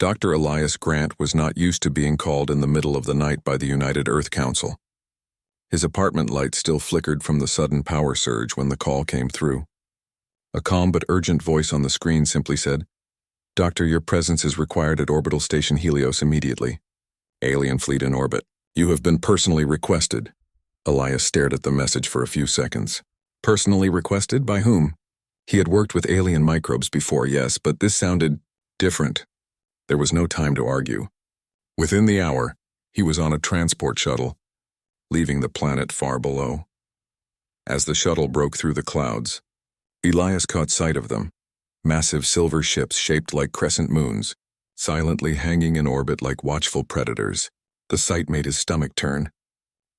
Dr. Elias Grant was not used to being called in the middle of the night by the United Earth Council. His apartment light still flickered from the sudden power surge when the call came through. A calm but urgent voice on the screen simply said, "Doctor, your presence is required at Orbital Station Helios immediately. Alien fleet in orbit. You have been personally requested." Elias stared at the message for a few seconds. Personally requested? By whom? He had worked with alien microbes before, yes, but this sounded different. There was no time to argue. Within the hour, he was on a transport shuttle, leaving the planet far below. As the shuttle broke through the clouds, Elias caught sight of them, massive silver ships shaped like crescent moons, silently hanging in orbit like watchful predators. The sight made his stomach turn.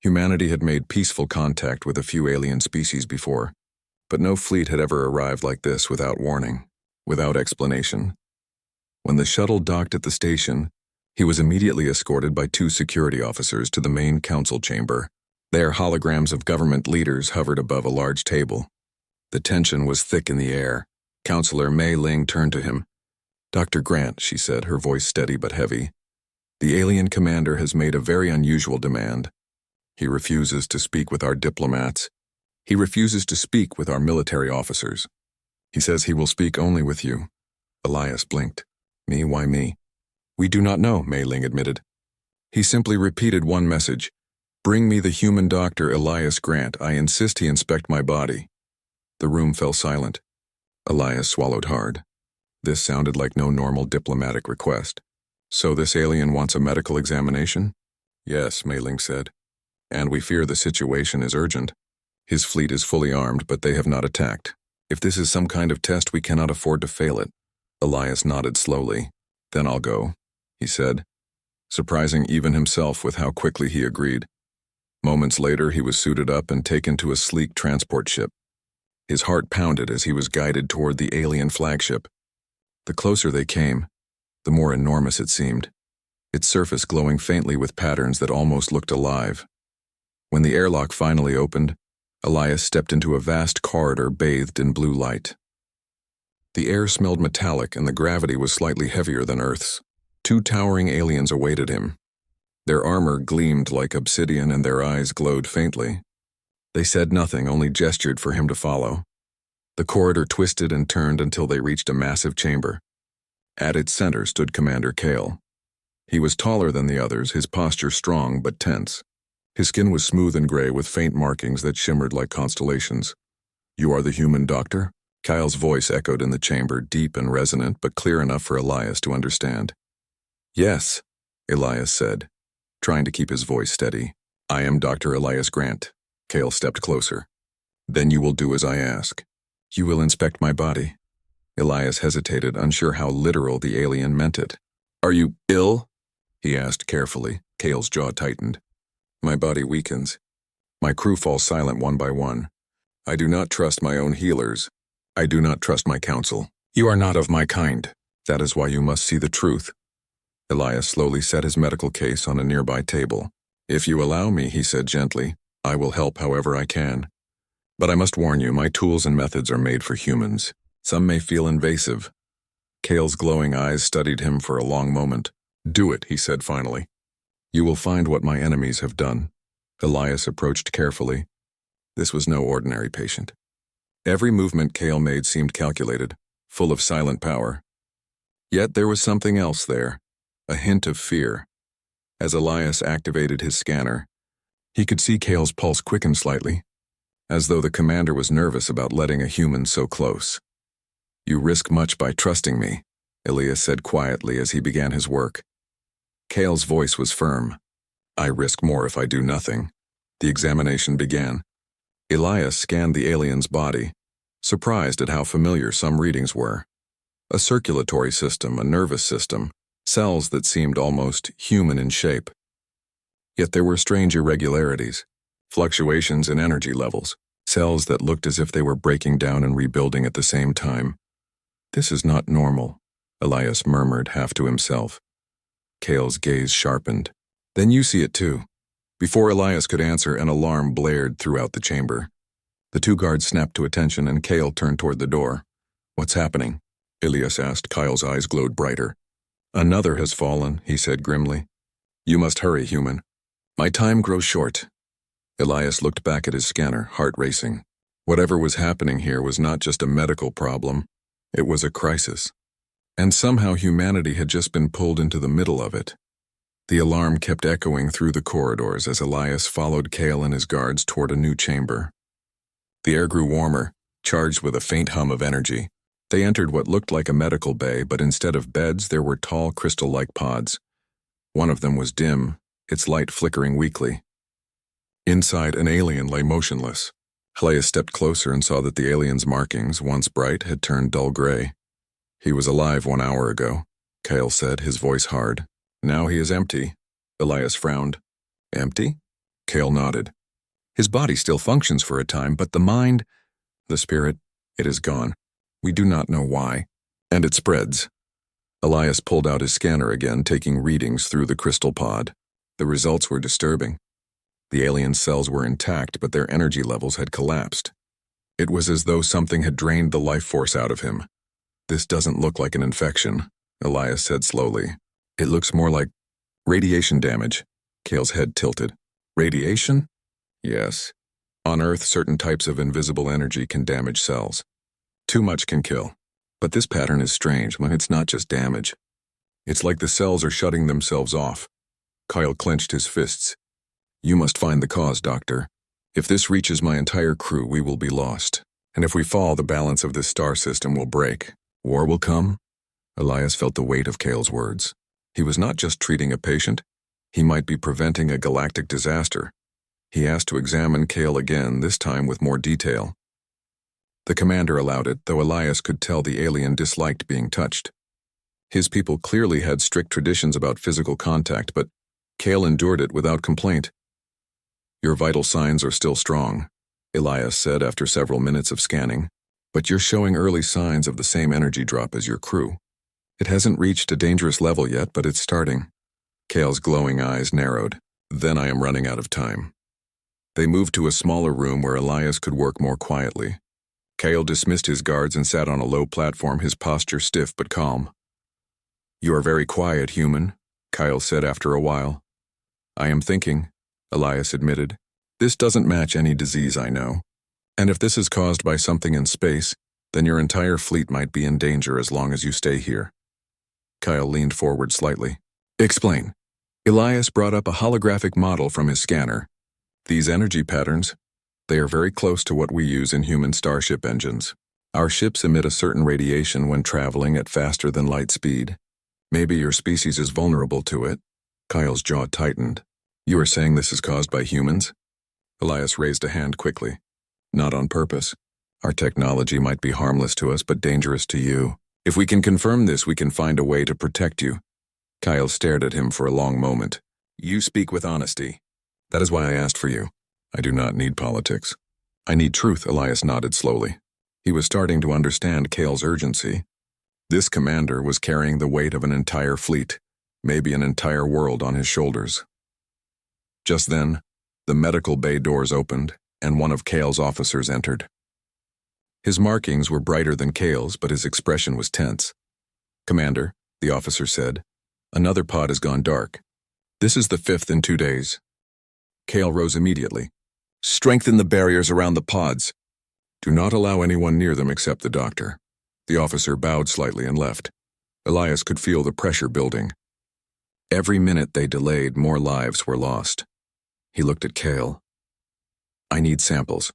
Humanity had made peaceful contact with a few alien species before, but no fleet had ever arrived like this without warning, without explanation. When the shuttle docked at the station, he was immediately escorted by 2 security officers to the main council chamber. There, holograms of government leaders hovered above a large table. The tension was thick in the air. Counselor Mei Ling turned to him. "Dr. Grant," she said, her voice steady but heavy, "the alien commander has made a very unusual demand. He refuses to speak with our diplomats. He refuses to speak with our military officers. He says he will speak only with you." Elias blinked. "Me? Why me?" "We do not know," Mei Ling admitted. "He simply repeated one message. Bring me the human Dr. Elias Grant. I insist he inspect my body." The room fell silent. Elias swallowed hard. This sounded like no normal diplomatic request. "So this alien wants a medical examination?" "Yes," Mei Ling said. "And we fear the situation is urgent. His fleet is fully armed, but they have not attacked. If this is some kind of test, we cannot afford to fail it." Elias nodded slowly. "Then I'll go," he said, surprising even himself with how quickly he agreed. Moments later, he was suited up and taken to a sleek transport ship. His heart pounded as he was guided toward the alien flagship. The closer they came, the more enormous it seemed, its surface glowing faintly with patterns that almost looked alive. When the airlock finally opened, Elias stepped into a vast corridor bathed in blue light. The air smelled metallic and the gravity was slightly heavier than Earth's. 2 towering aliens awaited him. Their armor gleamed like obsidian and their eyes glowed faintly. They said nothing, only gestured for him to follow. The corridor twisted and turned until they reached a massive chamber. At its center stood Commander Kale. He was taller than the others, his posture strong but tense. His skin was smooth and gray with faint markings that shimmered like constellations. "You are the human doctor?" Kyle's voice echoed in the chamber, deep and resonant, but clear enough for Elias to understand. "Yes," Elias said, trying to keep his voice steady. "I am Dr. Elias Grant." Kale stepped closer. "Then you will do as I ask. You will inspect my body." Elias hesitated, unsure how literal the alien meant it. "Are you ill?" he asked carefully. Kale's jaw tightened. "My body weakens. My crew falls silent one by one. I do not trust my own healers. I do not trust my council. You are not of my kind. That is why you must see the truth." Elias slowly set his medical case on a nearby table. "If you allow me," he said gently, "I will help however I can. But I must warn you, my tools and methods are made for humans. Some may feel invasive." Kale's glowing eyes studied him for a long moment. "Do it," he said finally. "You will find what my enemies have done." Elias approached carefully. This was no ordinary patient. Every movement Kale made seemed calculated, full of silent power. Yet there was something else there, a hint of fear. As Elias activated his scanner, he could see Kale's pulse quicken slightly, as though the commander was nervous about letting a human so close. "You risk much by trusting me," Elias said quietly as he began his work. Kale's voice was firm. "I risk more if I do nothing." The examination began. Elias scanned the alien's body, surprised at how familiar some readings were. A circulatory system, a nervous system, cells that seemed almost human in shape. Yet there were strange irregularities, fluctuations in energy levels, cells that looked as if they were breaking down and rebuilding at the same time. "This is not normal," Elias murmured half to himself. Kale's gaze sharpened. "Then you see it too." Before Elias could answer, an alarm blared throughout the chamber. The 2 guards snapped to attention and Kale turned toward the door. "What's happening?" Elias asked. Kyle's eyes glowed brighter. Another has fallen, he said grimly. You must hurry, human. My time grows short. Elias looked back at his scanner, heart racing. Whatever was happening here was not just a medical problem. It was a crisis. And somehow humanity had just been pulled into the middle of it. The alarm kept echoing through the corridors as Elias followed Kale and his guards toward a new chamber. The air grew warmer, charged with a faint hum of energy. They entered what looked like a medical bay, but instead of beds, there were tall crystal-like pods. One of them was dim, its light flickering weakly. Inside, an alien lay motionless. Elias stepped closer and saw that the alien's markings, once bright, had turned dull gray. He was alive 1 hour ago, Kale said, his voice hard. Now he is empty. Elias frowned. Empty? Kale nodded. His body still functions for a time, but the mind, the spirit, it is gone. We do not know why. And it spreads. Elias pulled out his scanner again, taking readings through the crystal pod. The results were disturbing. The alien cells were intact, but their energy levels had collapsed. It was as though something had drained the life force out of him. This doesn't look like an infection, Elias said slowly. It looks more like radiation damage. Kale's head tilted. Radiation? Yes. On Earth, certain types of invisible energy can damage cells. Too much can kill. But this pattern is strange when it's not just damage. It's like the cells are shutting themselves off. Kyle clenched his fists. You must find the cause, Doctor. If this reaches my entire crew, we will be lost. And if we fall, the balance of this star system will break. War will come? Elias felt the weight of Kale's words. He was not just treating a patient. He might be preventing a galactic disaster. He asked to examine Kale again, this time with more detail. The commander allowed it, though Elias could tell the alien disliked being touched. His people clearly had strict traditions about physical contact, but Kale endured it without complaint. Your vital signs are still strong, Elias said after several minutes of scanning, but you're showing early signs of the same energy drop as your crew. It hasn't reached a dangerous level yet, but it's starting. Kale's glowing eyes narrowed. Then I am running out of time. They moved to a smaller room where Elias could work more quietly. Kale dismissed his guards and sat on a low platform, his posture stiff but calm. You are very quiet, human, Kyle said after a while. I am thinking, Elias admitted. This doesn't match any disease I know. And if this is caused by something in space, then your entire fleet might be in danger as long as you stay here. Kyle leaned forward slightly. Explain. Elias brought up a holographic model from his scanner. These energy patterns, they are very close to what we use in human starship engines. Our ships emit a certain radiation when traveling at faster than light speed. Maybe your species is vulnerable to it. Kyle's jaw tightened. You are saying this is caused by humans? Elias raised a hand quickly. Not on purpose. Our technology might be harmless to us, but dangerous to you. If we can confirm this, we can find a way to protect you. Kyle stared at him for a long moment. You speak with honesty. That is why I asked for you. I do not need politics. I need truth, Elias nodded slowly. He was starting to understand Kale's urgency. This commander was carrying the weight of an entire fleet, maybe an entire world on his shoulders. Just then, the medical bay doors opened, and one of Kale's officers entered. His markings were brighter than Kale's, but his expression was tense. Commander, the officer said, another pod has gone dark. This is the 5th in 2 days. Kale rose immediately. Strengthen the barriers around the pods. Do not allow anyone near them except the doctor. The officer bowed slightly and left. Elias could feel the pressure building. Every minute they delayed, more lives were lost. He looked at Kale. I need samples.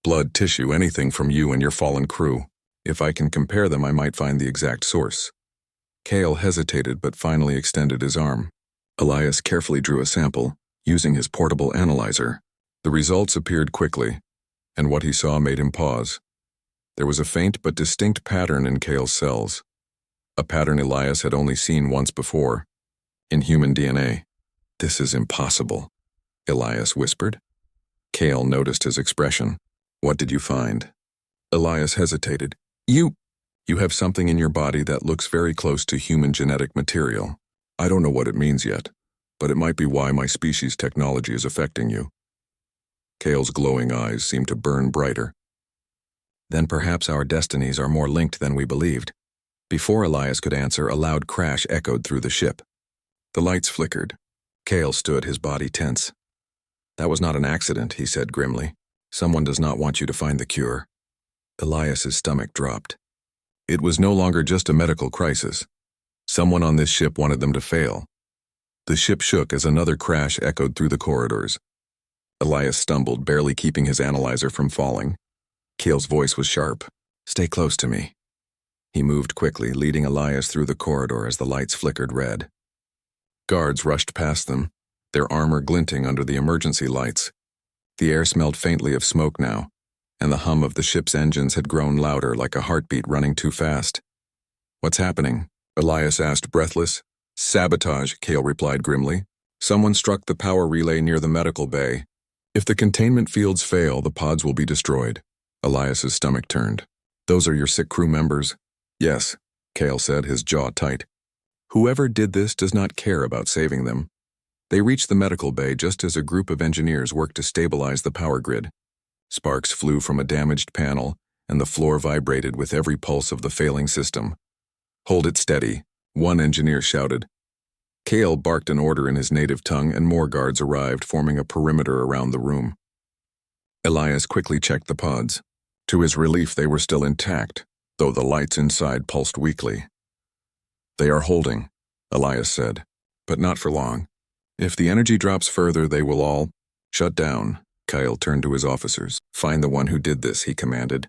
Blood, tissue, anything from you and your fallen crew. If I can compare them, I might find the exact source. Kale hesitated but finally extended his arm. Elias carefully drew a sample, using his portable analyzer. The results appeared quickly, and what he saw made him pause. There was a faint but distinct pattern in Kale's cells. A pattern Elias had only seen once before, in human DNA. This is impossible, Elias whispered. Kale noticed his expression. What did you find? Elias hesitated. You have something in your body that looks very close to human genetic material. I don't know what it means yet, but it might be why my species' technology is affecting you. Kale's glowing eyes seemed to burn brighter. Then perhaps our destinies are more linked than we believed. Before Elias could answer, a loud crash echoed through the ship. The lights flickered. Kale stood, his body tense. "That was not an accident," he said grimly. "Someone does not want you to find the cure." Elias's stomach dropped. It was no longer just a medical crisis. Someone on this ship wanted them to fail. The ship shook as another crash echoed through the corridors. Elias stumbled, barely keeping his analyzer from falling. Kale's voice was sharp. "Stay close to me." He moved quickly, leading Elias through the corridor as the lights flickered red. Guards rushed past them, their armor glinting under the emergency lights. The air smelled faintly of smoke now, and the hum of the ship's engines had grown louder, like a heartbeat running too fast. "What's happening?" Elias asked, breathless. "Sabotage," Kale replied grimly. "Someone struck the power relay near the medical bay. If the containment fields fail, the pods will be destroyed." Elias's stomach turned. "Those are your sick crew members?" "Yes," Kale said, his jaw tight. "Whoever did this does not care about saving them." They reached the medical bay just as a group of engineers worked to stabilize the power grid. Sparks flew from a damaged panel, and the floor vibrated with every pulse of the failing system. "Hold it steady," one engineer shouted. Kale barked an order in his native tongue, and more guards arrived, forming a perimeter around the room. Elias quickly checked the pods. To his relief, they were still intact, though the lights inside pulsed weakly. "They are holding," Elias said, "but not for long. If the energy drops further, they will all shut down." Kyle turned to his officers. "Find the one who did this," he commanded.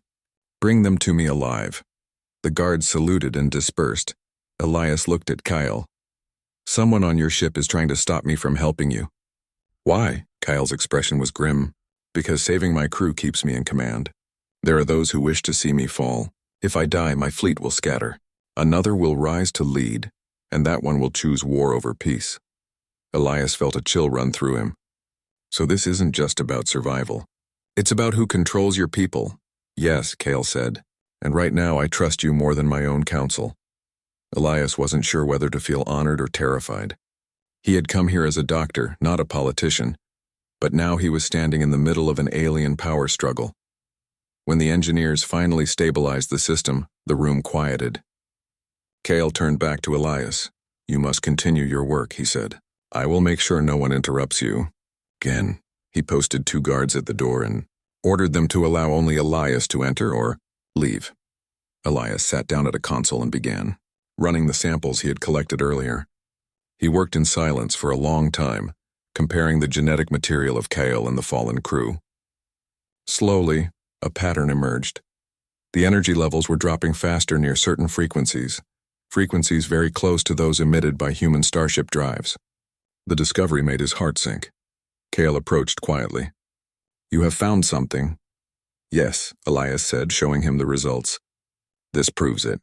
"Bring them to me alive." The guards saluted and dispersed. Elias looked at Kyle. "Someone on your ship is trying to stop me from helping you." "Why?" Kyle's expression was grim. "Because saving my crew keeps me in command. There are those who wish to see me fall. If I die, my fleet will scatter. Another will rise to lead, and that one will choose war over peace." Elias felt a chill run through him. "So this isn't just about survival. It's about who controls your people." "Yes," Kale said, "and right now I trust you more than my own counsel." Elias wasn't sure whether to feel honored or terrified. He had come here as a doctor, not a politician, but now he was standing in the middle of an alien power struggle. When the engineers finally stabilized the system, the room quieted. Kale turned back to Elias. "You must continue your work," he said. "I will make sure no one interrupts you." Again, he posted 2 guards at the door and ordered them to allow only Elias to enter or leave. Elias sat down at a console and began running the samples he had collected earlier. He worked in silence for a long time, comparing the genetic material of Kale and the fallen crew. Slowly, a pattern emerged. The energy levels were dropping faster near certain frequencies very close to those emitted by human starship drives. The discovery made his heart sink. Kale approached quietly. "You have found something?" "Yes," Elias said, showing him the results. "This proves it.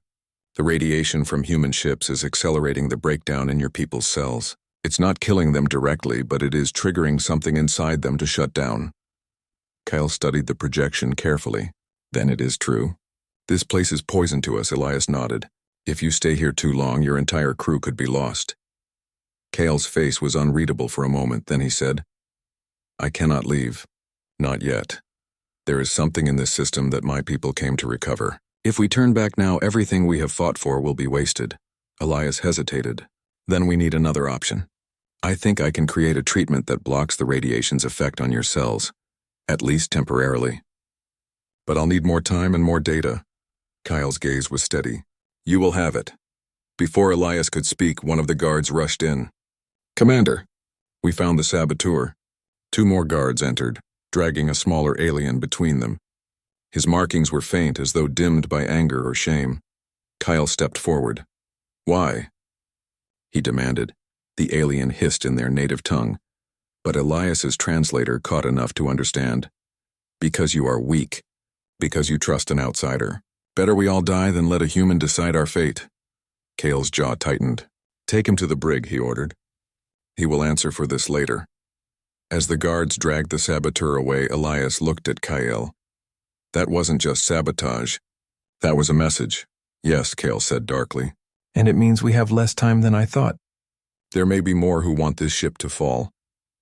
The radiation from human ships is accelerating the breakdown in your people's cells. It's not killing them directly, but it is triggering something inside them to shut down." Kyle studied the projection carefully. "Then it is true." "This place is poison to us," Elias nodded. "If you stay here too long, your entire crew could be lost." Kale's face was unreadable for a moment, then he said, "I cannot leave. Not yet. There is something in this system that my people came to recover. If we turn back now, everything we have fought for will be wasted." Elias hesitated. "Then we need another option. I think I can create a treatment that blocks the radiation's effect on your cells, at least temporarily. But I'll need more time and more data." Kyle's gaze was steady. "You will have it." Before Elias could speak, one of the guards rushed in. "Commander, we found the saboteur." 2 more guards entered, dragging a smaller alien between them. His markings were faint, as though dimmed by anger or shame. Kyle stepped forward. "Why?" he demanded. The alien hissed in their native tongue, but Elias's translator caught enough to understand. "Because you are weak. Because you trust an outsider. Better we all die than let a human decide our fate." Kale's jaw tightened. "Take him to the brig," he ordered. "He will answer for this later." As the guards dragged the saboteur away, Elias looked at Kyle. "That wasn't just sabotage. That was a message." "Yes," Kale said darkly. "And it means we have less time than I thought." "There may be more who want this ship to fall."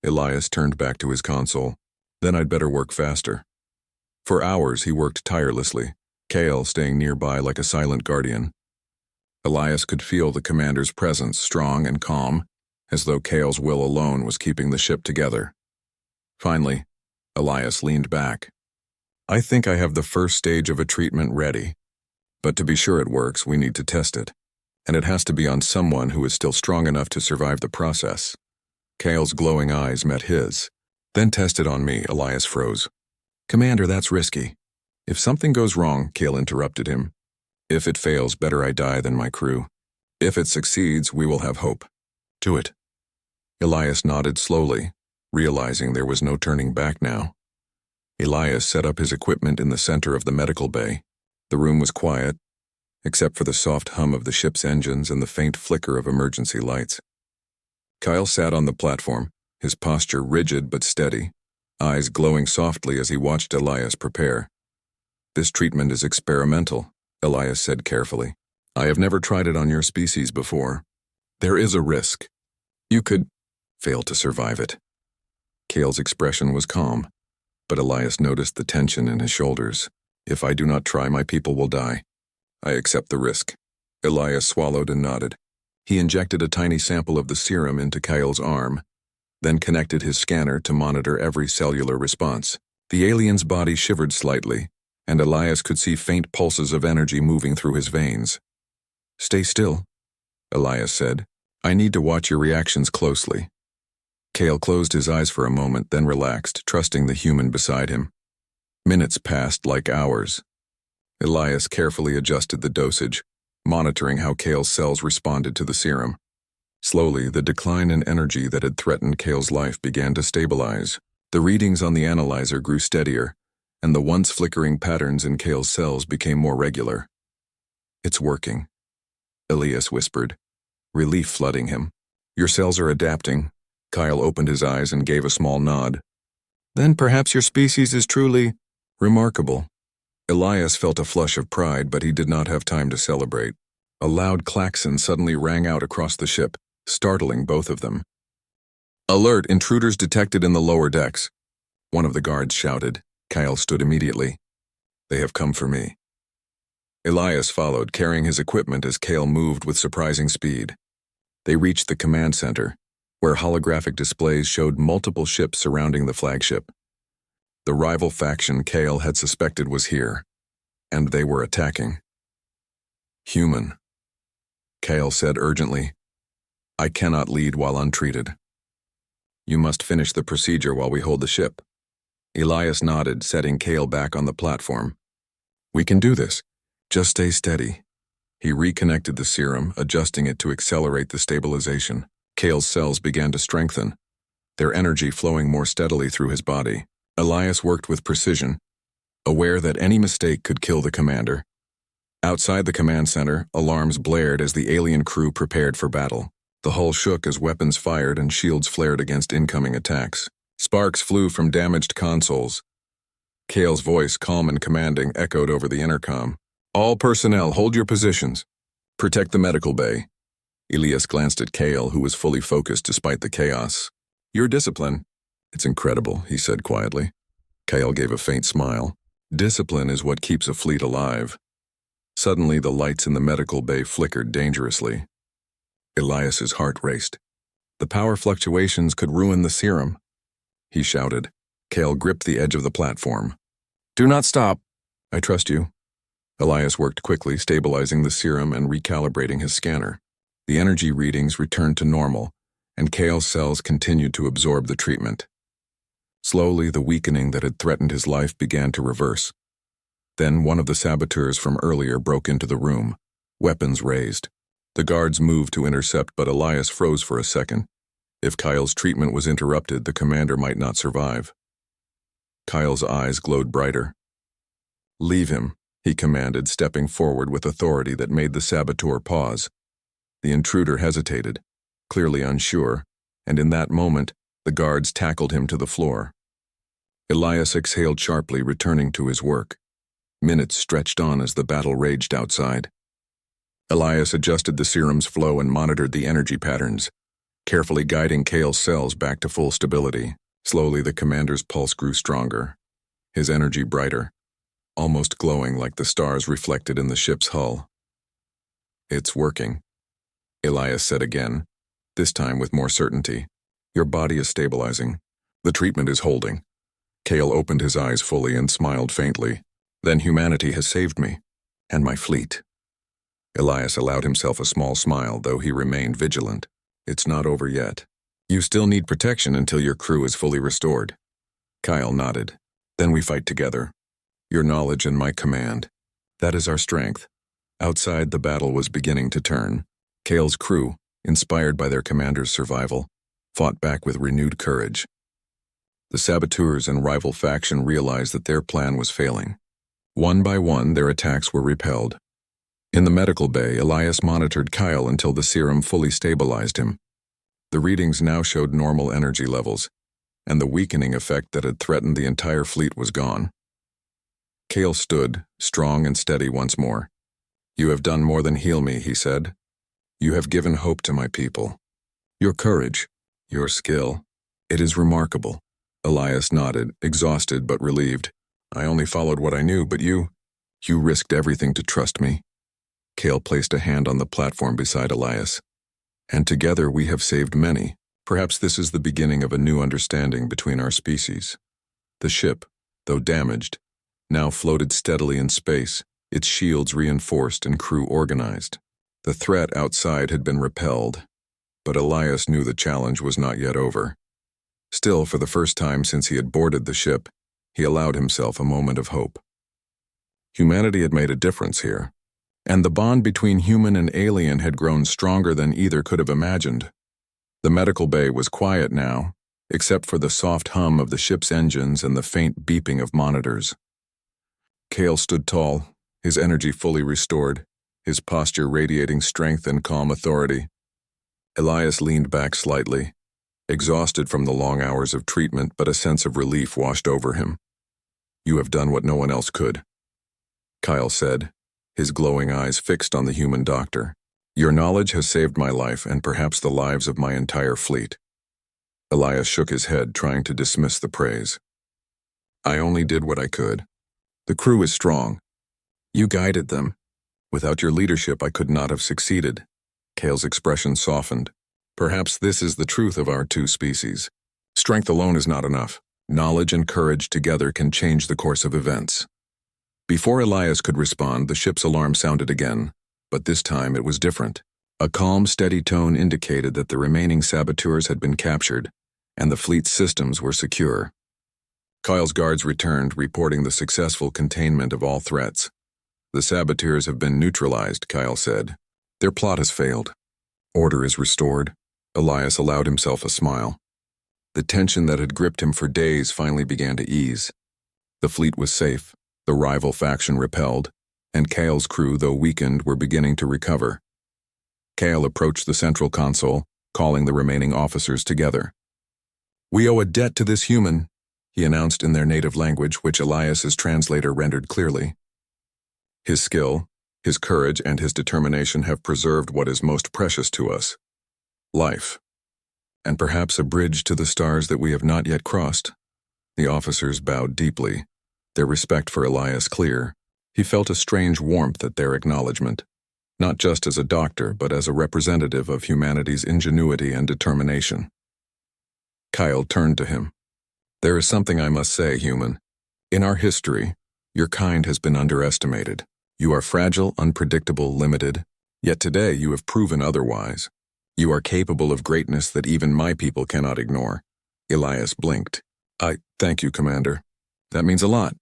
Elias turned back to his console. "Then I'd better work faster." For hours he worked tirelessly, Kale staying nearby like a silent guardian. Elias could feel the commander's presence, strong and calm, as though Kale's will alone was keeping the ship together. Finally, Elias leaned back. I think I have the first stage of a treatment ready. But to be sure it works, we need to test it. And it has to be on someone who is still strong enough to survive the process. Kale's glowing eyes met his. Then test it on me, Elias froze. Commander, that's risky. If something goes wrong, Kale interrupted him. If it fails, better I die than my crew. If it succeeds, we will have hope. Do it. Elias nodded slowly, realizing there was no turning back now. Elias set up his equipment in the center of the medical bay. The room was quiet, except for the soft hum of the ship's engines and the faint flicker of emergency lights. Kyle sat on the platform, his posture rigid but steady, eyes glowing softly as he watched Elias prepare. This treatment is experimental, Elias said carefully. I have never tried it on your species before. There is a risk. You could fail to survive it. Kale's expression was calm, but Elias noticed the tension in his shoulders. If I do not try, my people will die. I accept the risk. Elias swallowed and nodded. He injected a tiny sample of the serum into Kyle's arm, then connected his scanner to monitor every cellular response. The alien's body shivered slightly, and Elias could see faint pulses of energy moving through his veins. Stay still, Elias said. I need to watch your reactions closely. Kale closed his eyes for a moment, then relaxed, trusting the human beside him. Minutes passed like hours. Elias carefully adjusted the dosage, monitoring how Kale's cells responded to the serum. Slowly, the decline in energy that had threatened Kale's life began to stabilize. The readings on the analyzer grew steadier, and the once flickering patterns in Kale's cells became more regular. It's working, Elias whispered, relief flooding him. Your cells are adapting. Kyle opened his eyes and gave a small nod. Then perhaps your species is truly remarkable. Elias felt a flush of pride, but he did not have time to celebrate. A loud klaxon suddenly rang out across the ship, startling both of them. Alert! Intruders detected in the lower decks. One of the guards shouted. Kyle stood immediately. They have come for me. Elias followed, carrying his equipment as Kale moved with surprising speed. They reached the command center, where holographic displays showed multiple ships surrounding the flagship. The rival faction Kale had suspected was here, and they were attacking. Human, Kale said urgently. I cannot lead while untreated. You must finish the procedure while we hold the ship. Elias nodded, setting Kale back on the platform. We can do this. Just stay steady. He reconnected the serum, adjusting it to accelerate the stabilization. Kale's cells began to strengthen, their energy flowing more steadily through his body. Elias worked with precision, aware that any mistake could kill the commander. Outside the command center, alarms blared as the alien crew prepared for battle. The hull shook as weapons fired and shields flared against incoming attacks. Sparks flew from damaged consoles. Kale's voice, calm and commanding, echoed over the intercom. All personnel, hold your positions. Protect the medical bay. Elias glanced at Kale, who was fully focused despite the chaos. Your discipline. It's incredible, he said quietly. Kale gave a faint smile. Discipline is what keeps a fleet alive. Suddenly, the lights in the medical bay flickered dangerously. Elias's heart raced. The power fluctuations could ruin the serum. He shouted. Kale gripped the edge of the platform. Do not stop. I trust you. Elias worked quickly, stabilizing the serum and recalibrating his scanner. The energy readings returned to normal, and Kale's cells continued to absorb the treatment. Slowly, the weakening that had threatened his life began to reverse. Then one of the saboteurs from earlier broke into the room, weapons raised. The guards moved to intercept, but Elias froze for a second. If Kyle's treatment was interrupted, the commander might not survive. Kyle's eyes glowed brighter. Leave him, he commanded, stepping forward with authority that made the saboteur pause. The intruder hesitated, clearly unsure, and in that moment, the guards tackled him to the floor. Elias exhaled sharply, returning to his work. Minutes stretched on as the battle raged outside. Elias adjusted the serum's flow and monitored the energy patterns, carefully guiding Kale's cells back to full stability. Slowly, the commander's pulse grew stronger, his energy brighter, almost glowing like the stars reflected in the ship's hull. It's working, Elias said again, this time with more certainty. Your body is stabilizing. The treatment is holding. Kale opened his eyes fully and smiled faintly. Then humanity has saved me. And my fleet. Elias allowed himself a small smile, though he remained vigilant. It's not over yet. You still need protection until your crew is fully restored. Kyle nodded. Then we fight together. Your knowledge and my command. That is our strength. Outside, the battle was beginning to turn. Kale's crew, inspired by their commander's survival, fought back with renewed courage. The saboteurs and rival faction realized that their plan was failing. One by one, their attacks were repelled. In the medical bay, Elias monitored Kyle until the serum fully stabilized him. The readings now showed normal energy levels, and the weakening effect that had threatened the entire fleet was gone. Kale stood, strong and steady once more. You have done more than heal me, he said. You have given hope to my people. Your courage, your skill, it is remarkable. Elias nodded, exhausted but relieved. I only followed what I knew, but you risked everything to trust me. Kale placed a hand on the platform beside Elias. And together we have saved many. Perhaps this is the beginning of a new understanding between our species. The ship, though damaged, now floated steadily in space, its shields reinforced and crew organized. The threat outside had been repelled, but Elias knew the challenge was not yet over. Still, for the first time since he had boarded the ship, he allowed himself a moment of hope. Humanity had made a difference here, and the bond between human and alien had grown stronger than either could have imagined. The medical bay was quiet now, except for the soft hum of the ship's engines and the faint beeping of monitors. Kale stood tall, his energy fully restored, his posture radiating strength and calm authority. Elias leaned back slightly, exhausted from the long hours of treatment, but a sense of relief washed over him. You have done what no one else could, Kyle said, his glowing eyes fixed on the human doctor. Your knowledge has saved my life and perhaps the lives of my entire fleet. Elias shook his head, trying to dismiss the praise. I only did what I could. The crew is strong. You guided them. Without your leadership, I could not have succeeded. Kale's expression softened. Perhaps this is the truth of our two species. Strength alone is not enough. Knowledge and courage together can change the course of events. Before Elias could respond, the ship's alarm sounded again, but this time it was different. A calm, steady tone indicated that the remaining saboteurs had been captured, and the fleet's systems were secure. Kyle's guards returned, reporting the successful containment of all threats. The saboteurs have been neutralized, Kyle said. Their plot has failed. Order is restored. Elias allowed himself a smile. The tension that had gripped him for days finally began to ease. The fleet was safe, the rival faction repelled, and Kyle's crew, though weakened, were beginning to recover. Kyle approached the central console, calling the remaining officers together. We owe a debt to this human, he announced in their native language, which Elias's translator rendered clearly. His skill, his courage, and his determination have preserved what is most precious to us: life, and perhaps a bridge to the stars that we have not yet crossed. The officers bowed deeply, their respect for Elias clear. He felt a strange warmth at their acknowledgement, not just as a doctor, but as a representative of humanity's ingenuity and determination. Kyle turned to him. There is something I must say, human. In our history, your kind has been underestimated. You are fragile, unpredictable, limited, yet today you have proven otherwise. You are capable of greatness that even my people cannot ignore. Elias blinked. I thank you, Commander. That means a lot.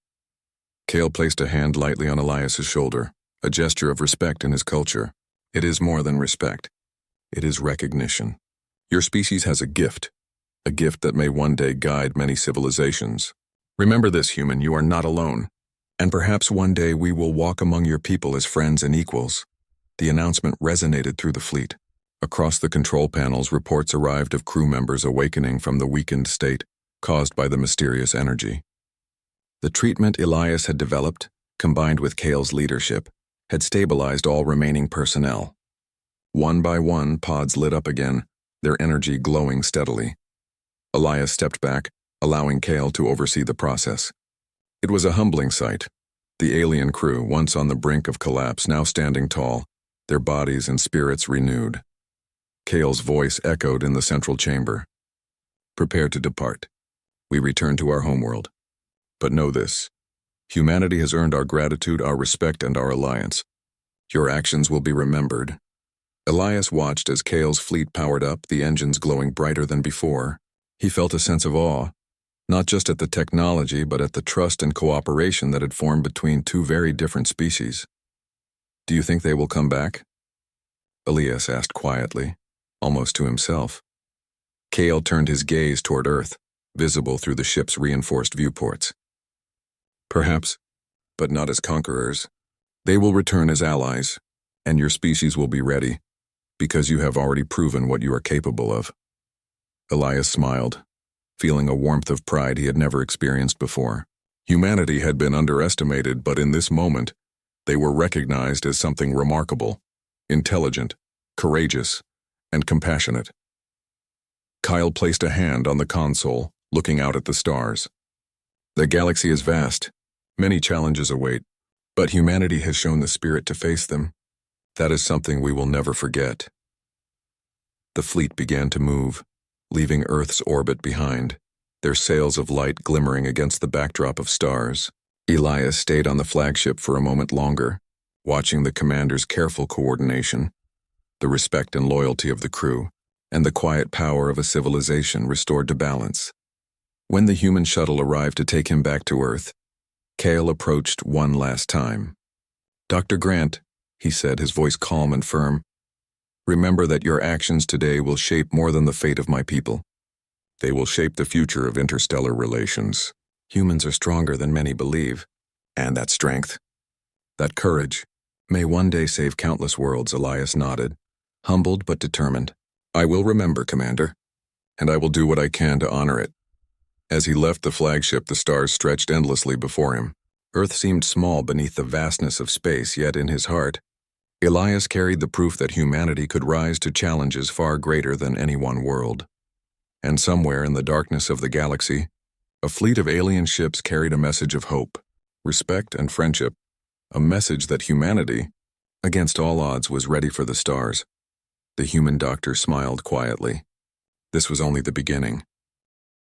Kale placed a hand lightly on Elias's shoulder, a gesture of respect in his culture. It is more than respect. It is recognition. Your species has a gift that may one day guide many civilizations. Remember this, human, you are not alone. And perhaps one day we will walk among your people as friends and equals. The announcement resonated through the fleet. Across the control panels, reports arrived of crew members awakening from the weakened state caused by the mysterious energy. The treatment Elias had developed, combined with Kale's leadership, had stabilized all remaining personnel. One by one, pods lit up again, their energy glowing steadily. Elias stepped back, allowing Kale to oversee the process. It was a humbling sight. The alien crew, once on the brink of collapse, now standing tall, their bodies and spirits renewed. Kale's voice echoed in the central chamber. Prepare to depart. We return to our homeworld. But know this. Humanity has earned our gratitude, our respect, and our alliance. Your actions will be remembered. Elias watched as Kale's fleet powered up, the engines glowing brighter than before. He felt a sense of awe, not just at the technology, but at the trust and cooperation that had formed between two very different species. Do you think they will come back? Elias asked quietly, almost to himself. Kale turned his gaze toward Earth, visible through the ship's reinforced viewports. Perhaps, but not as conquerors. They will return as allies, and your species will be ready, because you have already proven what you are capable of. Elias smiled, feeling a warmth of pride he had never experienced before. Humanity had been underestimated, but in this moment, they were recognized as something remarkable, intelligent, courageous, and compassionate. Kyle placed a hand on the console, looking out at the stars. The galaxy is vast. Many challenges await, but humanity has shown the spirit to face them. That is something we will never forget. The fleet began to move, leaving Earth's orbit behind, their sails of light glimmering against the backdrop of stars. Elias stayed on the flagship for a moment longer, watching the commander's careful coordination, the respect and loyalty of the crew, and the quiet power of a civilization restored to balance. When the human shuttle arrived to take him back to Earth, Kale approached one last time. "Dr. Grant," he said, his voice calm and firm, "remember that your actions today will shape more than the fate of my people. They will shape the future of interstellar relations. Humans are stronger than many believe, and that strength, that courage, may one day save countless worlds." Elias nodded, humbled but determined. "I will remember, Commander, and I will do what I can to honor it." As he left the flagship, the stars stretched endlessly before him. Earth seemed small beneath the vastness of space, yet in his heart, Elias carried the proof that humanity could rise to challenges far greater than any one world. And somewhere in the darkness of the galaxy, a fleet of alien ships carried a message of hope, respect, and friendship, a message that humanity, against all odds, was ready for the stars. The human doctor smiled quietly. This was only the beginning.